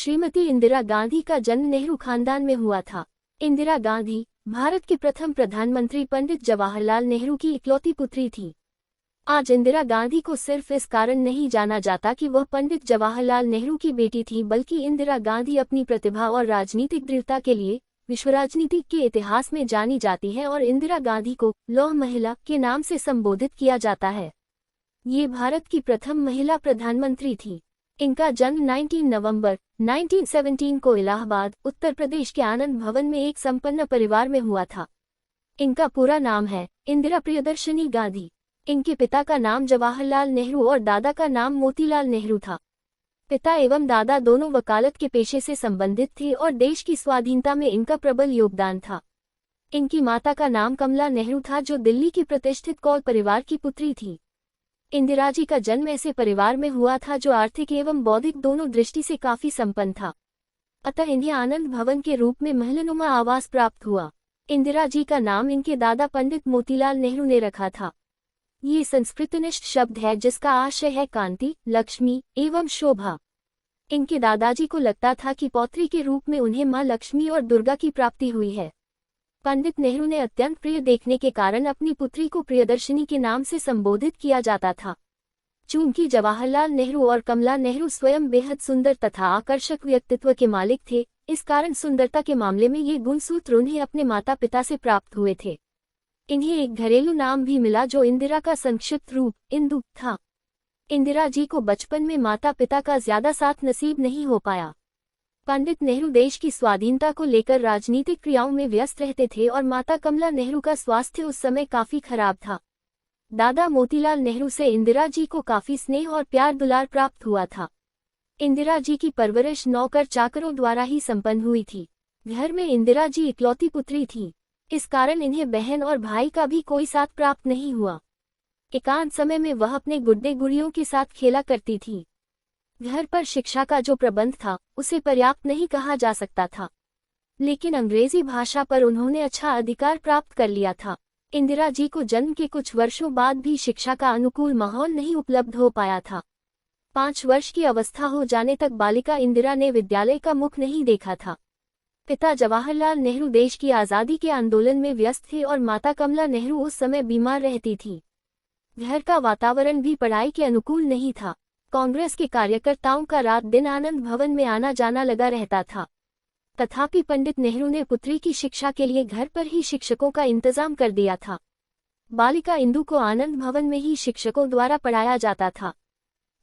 श्रीमती इंदिरा गांधी का जन्म नेहरू खानदान में हुआ था। इंदिरा गांधी भारत के प्रथम प्रधानमंत्री पंडित जवाहरलाल नेहरू की इकलौती पुत्री थी। आज इंदिरा गांधी को सिर्फ इस कारण नहीं जाना जाता कि वह पंडित जवाहरलाल नेहरू की बेटी थी, बल्कि इंदिरा गांधी अपनी प्रतिभा और राजनीतिक दृढ़ता के लिए विश्व राजनीति के इतिहास में जानी जाती है और इंदिरा गांधी को लौह महिला के नाम से संबोधित किया जाता है। ये भारत की प्रथम महिला प्रधानमंत्री थी। इनका जन्म 19 नवंबर 1917 को इलाहाबाद, उत्तर प्रदेश के आनंद भवन में एक संपन्न परिवार में हुआ था। इनका पूरा नाम है इंदिरा प्रियदर्शनी गांधी। इनके पिता का नाम जवाहरलाल नेहरू और दादा का नाम मोतीलाल नेहरू था। पिता एवं दादा दोनों वकालत के पेशे से संबंधित थे और देश की स्वाधीनता में इनका प्रबल योगदान था। इनकी माता का नाम कमला नेहरू था, जो दिल्ली की प्रतिष्ठित कौल परिवार की पुत्री थी। इंदिरा जी का जन्म ऐसे परिवार में हुआ था जो आर्थिक एवं बौद्धिक दोनों दृष्टि से काफी संपन्न था, अतः इन्हें आनंद भवन के रूप में महलनुमा आवास प्राप्त हुआ। इंदिरा जी का नाम इनके दादा पंडित मोतीलाल नेहरू ने रखा था। ये संस्कृतनिष्ठ शब्द है जिसका आशय है कांति, लक्ष्मी एवं शोभा। इनके दादाजी को लगता था कि पौत्री के रूप में उन्हें मां लक्ष्मी और दुर्गा की प्राप्ति हुई है। पंडित नेहरू ने अत्यंत प्रिय देखने के कारण अपनी पुत्री को प्रियदर्शिनी के नाम से संबोधित किया जाता था। चूंकि जवाहरलाल नेहरू और कमला नेहरू स्वयं बेहद सुंदर तथा आकर्षक व्यक्तित्व के मालिक थे, इस कारण सुंदरता के मामले में ये गुणसूत्र उन्हें अपने माता पिता से प्राप्त हुए थे। इन्हें एक घरेलू नाम भी मिला जो इंदिरा का संक्षिप्त रूप इंदु था। इंदिरा जी को बचपन में माता पिता का ज्यादा साथ नसीब नहीं हो पाया। पंडित नेहरू देश की स्वाधीनता को लेकर राजनीतिक क्रियाओं में व्यस्त रहते थे और माता कमला नेहरू का स्वास्थ्य उस समय काफी खराब था। दादा मोतीलाल नेहरू से इंदिरा जी को काफी स्नेह और प्यार दुलार प्राप्त हुआ था। इंदिरा जी की परवरिश नौकर चाकरों द्वारा ही संपन्न हुई थी। घर में इंदिरा जी इकलौती पुत्री थी, इस कारण इन्हें बहन और भाई का भी कोई साथ प्राप्त नहीं हुआ। एकांत समय में वह अपने गुड्डे गुड़ियों के साथ खेला करती थी। घर पर शिक्षा का जो प्रबंध था उसे पर्याप्त नहीं कहा जा सकता था, लेकिन अंग्रेजी भाषा पर उन्होंने अच्छा अधिकार प्राप्त कर लिया था। इंदिरा जी को जन्म के कुछ वर्षों बाद भी शिक्षा का अनुकूल माहौल नहीं उपलब्ध हो पाया था। 5 वर्ष की अवस्था हो जाने तक बालिका इंदिरा ने विद्यालय का मुख नहीं देखा था। पिता जवाहरलाल नेहरू देश की आज़ादी के आंदोलन में व्यस्त थे और माता कमला नेहरू उस समय बीमार रहती थी। घर का वातावरण भी पढ़ाई के अनुकूल नहीं था। कांग्रेस के कार्यकर्ताओं का रात दिन आनंद भवन में आना जाना लगा रहता था। तथापि पंडित नेहरू ने पुत्री की शिक्षा के लिए घर पर ही शिक्षकों का इंतजाम कर दिया था। बालिका इंदु को आनंद भवन में ही शिक्षकों द्वारा पढ़ाया जाता था।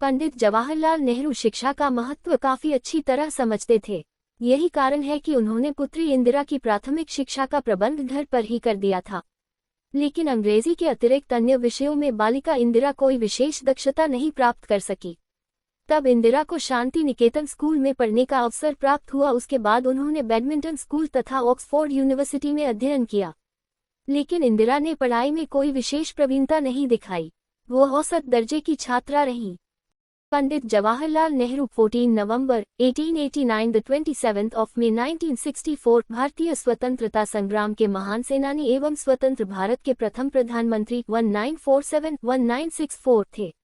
पंडित जवाहरलाल नेहरू शिक्षा का महत्व काफी अच्छी तरह समझते थे। यही कारण है कि उन्होंने पुत्री इंदिरा की प्राथमिक शिक्षा का प्रबंध घर पर ही कर दिया था। लेकिन अंग्रेजी के अतिरिक्त अन्य विषयों में बालिका इंदिरा कोई विशेष दक्षता नहीं प्राप्त कर सकी। तब इंदिरा को शांति निकेतन स्कूल में पढ़ने का अवसर प्राप्त हुआ। उसके बाद उन्होंने बैडमिंटन स्कूल तथा ऑक्सफोर्ड यूनिवर्सिटी में अध्ययन किया, लेकिन इंदिरा ने पढ़ाई में कोई विशेष प्रवीणता नहीं दिखाई। वो औसत दर्जे की छात्रा रही। पंडित जवाहरलाल नेहरू 14 नवंबर 1889 द 27th ऑफ May 1964 भारतीय स्वतंत्रता संग्राम के महान सेनानी एवं स्वतंत्र भारत के प्रथम प्रधानमंत्री 1947-1964 थे।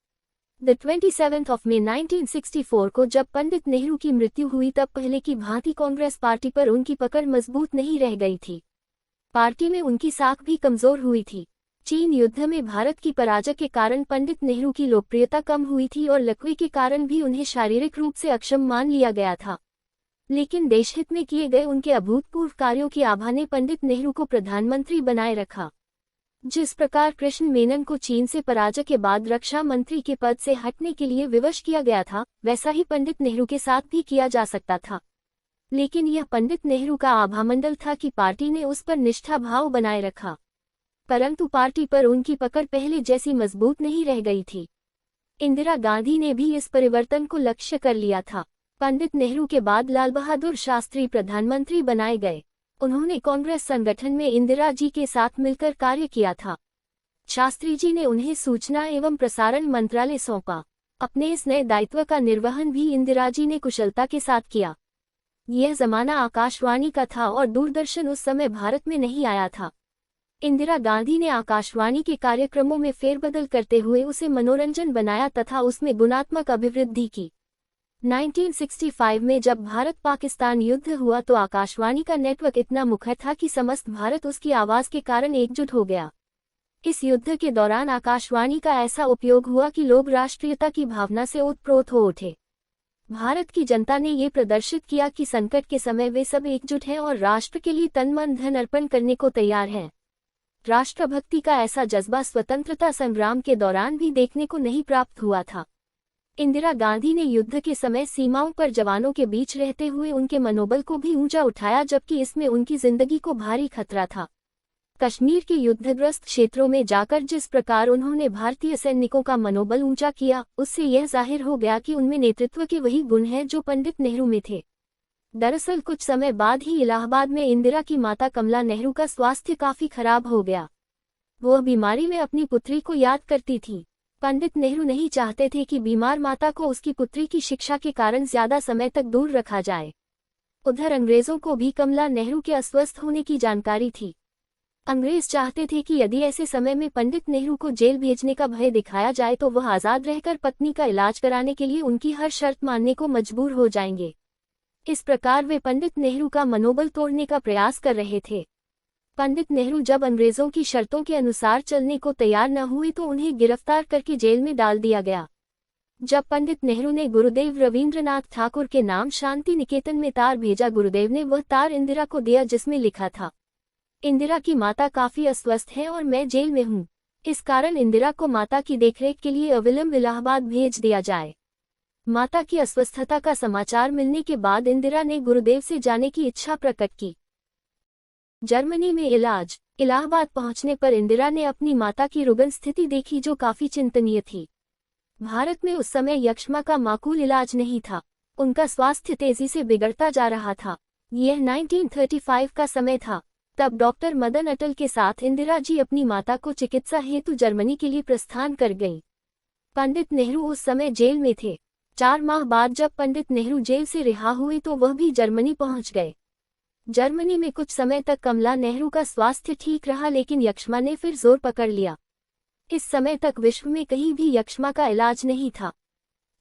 द 27th ऑफ May 1964 को जब पंडित नेहरू की मृत्यु हुई तब पहले की भांति कांग्रेस पार्टी पर उनकी पकड़ मजबूत नहीं रह गई थी। पार्टी में उनकी साख भी कमजोर हुई थी। चीन युद्ध में भारत की पराजय के कारण पंडित नेहरू की लोकप्रियता कम हुई थी और लकवे के कारण भी उन्हें शारीरिक रूप से अक्षम मान लिया गया था। लेकिन देशहित में किए गए उनके अभूतपूर्व कार्यों की आभा ने पंडित नेहरू को प्रधानमंत्री बनाए रखा। जिस प्रकार कृष्ण मेनन को चीन से पराजय के बाद रक्षा मंत्री के पद से हटने के लिए विवश किया गया था, वैसा ही पंडित नेहरू के साथ भी किया जा सकता था। लेकिन यह पंडित नेहरू का आभामंडल था कि पार्टी ने उस पर निष्ठा भाव बनाए रखा, परंतु पार्टी पर उनकी पकड़ पहले जैसी मजबूत नहीं रह गई थी। इंदिरा गांधी ने भी इस परिवर्तन को लक्ष्य कर लिया था। पंडित नेहरू के बाद लाल बहादुर शास्त्री प्रधानमंत्री बनाए गए। उन्होंने कांग्रेस संगठन में इंदिरा जी के साथ मिलकर कार्य किया था। शास्त्री जी ने उन्हें सूचना एवं प्रसारण मंत्रालय सौंपा। अपने इस नए दायित्व का निर्वहन भी इंदिरा जी ने कुशलता के साथ किया। यह जमाना आकाशवाणी का था और दूरदर्शन उस समय भारत में नहीं आया था। इंदिरा गांधी ने आकाशवाणी के कार्यक्रमों में फेरबदल करते हुए उसे मनोरंजन बनाया तथा उसमें गुणात्मक अभिवृद्धि की। 1965 में जब भारत पाकिस्तान युद्ध हुआ तो आकाशवाणी का नेटवर्क इतना मुखर था कि समस्त भारत उसकी आवाज के कारण एकजुट हो गया। इस युद्ध के दौरान आकाशवाणी का ऐसा उपयोग हुआ कि लोग राष्ट्रीयता की भावना से ओतप्रोत हो उठे। भारत की जनता ने ये प्रदर्शित किया कि संकट के समय वे सब एकजुट हैं और राष्ट्र के लिए तन मन धन अर्पण करने को तैयार हैं। राष्ट्रभक्ति का ऐसा जज्बा स्वतंत्रता संग्राम के दौरान भी देखने को नहीं प्राप्त हुआ था। इंदिरा गांधी ने युद्ध के समय सीमाओं पर जवानों के बीच रहते हुए उनके मनोबल को भी ऊंचा उठाया, जबकि इसमें उनकी जिंदगी को भारी खतरा था। कश्मीर के युद्धग्रस्त क्षेत्रों में जाकर जिस प्रकार उन्होंने भारतीय सैनिकों का मनोबल ऊंचा किया, उससे यह जाहिर हो गया कि उनमें नेतृत्व के वही गुण हैं जो पंडित नेहरू में थे। दरअसल कुछ समय बाद ही इलाहाबाद में इंदिरा की माता कमला नेहरू का स्वास्थ्य काफी खराब हो गया। वह बीमारी में अपनी पुत्री को याद करती थी। पंडित नेहरू नहीं चाहते थे कि बीमार माता को उसकी पुत्री की शिक्षा के कारण ज्यादा समय तक दूर रखा जाए। उधर अंग्रेजों को भी कमला नेहरू के अस्वस्थ होने की जानकारी थी। अंग्रेज चाहते थे कि यदि ऐसे समय में पंडित नेहरू को जेल भेजने का भय दिखाया जाए तो वह आजाद रहकर पत्नी का इलाज कराने के लिए उनकी हर शर्त मानने को मजबूर हो जाएंगे। इस प्रकार वे पंडित नेहरू का मनोबल तोड़ने का प्रयास कर रहे थे। पंडित नेहरू जब अंग्रेजों की शर्तों के अनुसार चलने को तैयार न हुए तो उन्हें गिरफ्तार करके जेल में डाल दिया गया। जब पंडित नेहरू ने गुरुदेव रवींद्रनाथ ठाकुर के नाम शांति निकेतन में तार भेजा, गुरुदेव ने वह तार इंदिरा को दिया जिसमें लिखा था, इंदिरा की माता काफी अस्वस्थ है और मैं जेल में हूँ, इस कारण इंदिरा को माता की देखरेख के लिए अविलंब इलाहाबाद भेज दिया जाए। माता की अस्वस्थता का समाचार मिलने के बाद इंदिरा ने गुरुदेव से जाने की इच्छा प्रकट की। जर्मनी में इलाज। इलाहाबाद पहुंचने पर इंदिरा ने अपनी माता की रुग्ण स्थिति देखी जो काफी चिंतनीय थी। भारत में उस समय यक्ष्मा का माकूल इलाज नहीं था। उनका स्वास्थ्य तेजी से बिगड़ता जा रहा था। यह 1935 का समय था। तब डॉक्टर मदन अटल के साथ इंदिरा जी अपनी माता को चिकित्सा हेतु जर्मनी के लिए प्रस्थान कर गईं। पंडित नेहरू उस समय जेल में थे। 4 माह बाद जब पंडित नेहरू जेल से रिहा हुए तो वह भी जर्मनी पहुंच गए। जर्मनी में कुछ समय तक कमला नेहरू का स्वास्थ्य ठीक रहा, लेकिन यक्ष्मा ने फिर जोर पकड़ लिया। इस समय तक विश्व में कहीं भी यक्ष्मा का इलाज नहीं था।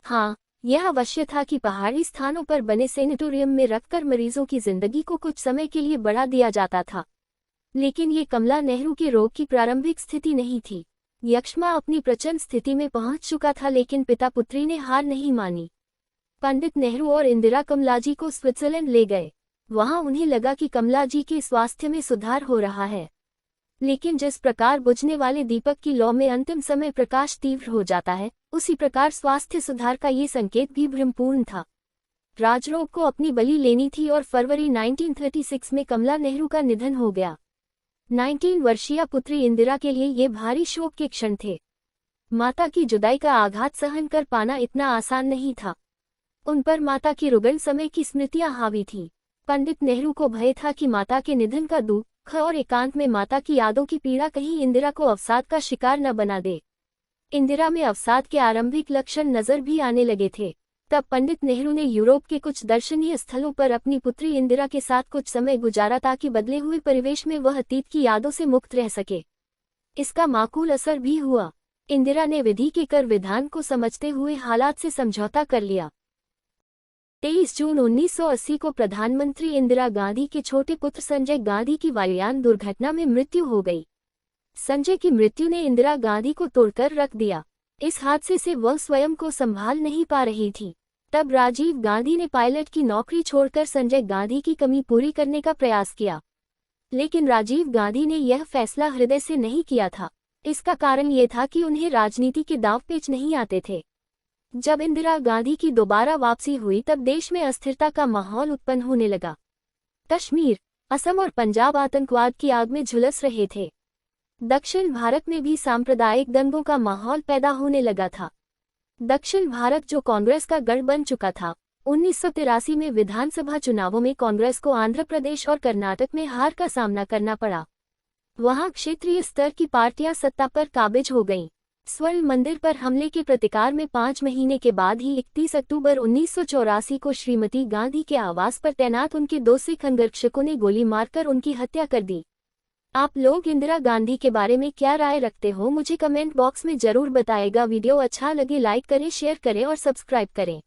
हाँ, यह अवश्य था कि पहाड़ी स्थानों पर बने सेनेटोरियम में रखकर मरीजों की जिंदगी को कुछ समय के लिए बढ़ा दिया जाता था, लेकिन ये कमला नेहरू के रोग की प्रारंभिक स्थिति नहीं थी। यक्ष्मा अपनी प्रचंड स्थिति में पहुंच चुका था, लेकिन पिता पुत्री ने हार नहीं मानी। पंडित नेहरू और इंदिरा कमला जी को स्विट्जरलैंड ले गए। वहां उन्हें लगा कि कमला जी के स्वास्थ्य में सुधार हो रहा है, लेकिन जिस प्रकार बुझने वाले दीपक की लौ में अंतिम समय प्रकाश तीव्र हो जाता है, उसी प्रकार स्वास्थ्य सुधार का ये संकेत भी भ्रमपूर्ण था। राजरोग को अपनी बलि लेनी थी और फरवरी 1936 में कमला नेहरू का निधन हो गया। 19 वर्षीय पुत्री इंदिरा के लिए ये भारी शोक के क्षण थे। माता की जुदाई का आघात सहन कर पाना इतना आसान नहीं था। उन पर माता की रुग्ण समय की स्मृतियां हावी थीं। पंडित नेहरू को भय था कि माता के निधन का दुख और एकांत में माता की यादों की पीड़ा कहीं इंदिरा को अवसाद का शिकार न बना दे। इंदिरा में अवसाद के आरंभिक लक्षण नजर भी आने लगे थे। तब पंडित नेहरू ने यूरोप के कुछ दर्शनीय स्थलों पर अपनी पुत्री इंदिरा के साथ कुछ समय गुजारा ताकि बदले हुए परिवेश में वह अतीत की यादों से मुक्त रह सके। इसका माकूल असर भी हुआ। इंदिरा ने विधि के कर विधान को समझते हुए हालात से समझौता कर लिया। 23 जून 1980 को प्रधानमंत्री इंदिरा गांधी के छोटे पुत्र संजय गांधी की वायुयान दुर्घटना में मृत्यु हो गई। संजय की मृत्यु ने इंदिरा गांधी को तोड़कर रख दिया। इस हादसे से वह स्वयं को संभाल नहीं पा रही थी। तब राजीव गांधी ने पायलट की नौकरी छोड़कर संजय गांधी की कमी पूरी करने का प्रयास किया, लेकिन राजीव गांधी ने यह फैसला हृदय से नहीं किया था। इसका कारण ये था कि उन्हें राजनीति के दांवपेच नहीं आते थे। जब इंदिरा गांधी की दोबारा वापसी हुई तब देश में अस्थिरता का माहौल उत्पन्न होने लगा। कश्मीर, असम और पंजाब आतंकवाद की आग में झुलस रहे थे। दक्षिण भारत में भी सांप्रदायिक दंगों का माहौल पैदा होने लगा था। दक्षिण भारत जो कांग्रेस का गढ़ बन चुका था, 1983 में विधानसभा चुनावों में कांग्रेस को आंध्र प्रदेश और कर्नाटक में हार का सामना करना पड़ा। वहां क्षेत्रीय स्तर की पार्टियां सत्ता पर काबिज हो गईं। स्वर्ण मंदिर पर हमले के प्रतिकार में 5 महीने के बाद ही 31 अक्टूबर 1984 को श्रीमती गांधी के आवास पर तैनात उनके 2 सिख अंगरक्षकों ने गोली मारकर उनकी हत्या कर दी। आप लोग इंदिरा गांधी के बारे में क्या राय रखते हो, मुझे कमेंट बॉक्स में जरूर बताएगा। वीडियो अच्छा लगे लाइक करें, शेयर करें और सब्सक्राइब करें।